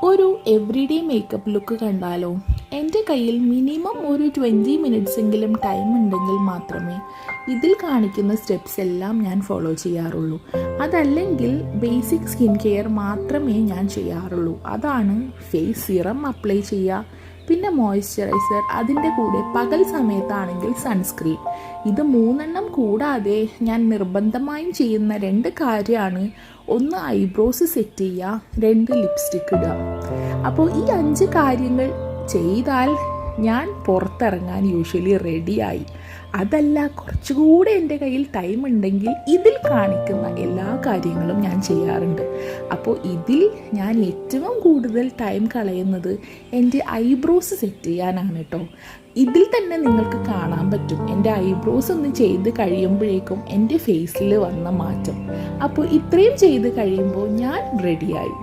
ഒരു everyday makeup look കണ്ടാലോ? എൻ്റെ കയ്യിൽ മിനിമം ഒരു 20 മിനിറ്റ്സ് എങ്കിലും ടൈം ഉണ്ടെങ്കിൽ മാത്രമേ ഇതിൽ കാണിക്കുന്ന സ്റ്റെപ്സ് എല്ലാം ഞാൻ ഫോളോ ചെയ്യാറുള്ളൂ. അതല്ലെങ്കിൽ ബേസിക് സ്കിൻ കെയർ മാത്രമേ ഞാൻ ചെയ്യാറുള്ളൂ. അതാണ് ഫേസ് സിറം അപ്ലൈ ചെയ്യുക, പിന്നെ മോയ്സ്ചറൈസർ, അതിൻ്റെ കൂടെ പകൽ സമയത്താണെങ്കിൽ സൺസ്ക്രീൻ. ഇത് 3 കൂടാതെ ഞാൻ നിർബന്ധമായും ചെയ്യുന്ന 2 കാര്യമാണ്. 1 ഐബ്രോസ് സെറ്റ് ചെയ്യുക, 2 ലിപ്സ്റ്റിക്ക് ഇടുക. അപ്പോൾ ഈ 5 കാര്യങ്ങൾ ചെയ്താൽ ഞാൻ പുറത്തിറങ്ങാൻ യൂഷ്വലി റെഡിയായി. അതല്ല, കുറച്ചുകൂടെ എൻ്റെ കയ്യിൽ ടൈം ഉണ്ടെങ്കിൽ ഇതിൽ കാണിക്കുന്ന എല്ലാ കാര്യങ്ങളും ഞാൻ ചെയ്യാറുണ്ട്. അപ്പോൾ ഇതിൽ ഞാൻ ഏറ്റവും കൂടുതൽ ടൈം കളയുന്നത് എൻ്റെ ഐബ്രോസ് സെറ്റ് ചെയ്യാനാണ് കേട്ടോ. ഇതിൽ തന്നെ നിങ്ങൾക്ക് കാണാൻ പറ്റും എൻ്റെ ഐബ്രോസ് ഒന്ന് ചെയ്ത് കഴിയുമ്പോഴേക്കും എൻ്റെ ഫേസിൽ വന്ന മാറ്റം. അപ്പോൾ ഇത്രയും ചെയ്ത് കഴിയുമ്പോൾ ഞാൻ റെഡിയായി.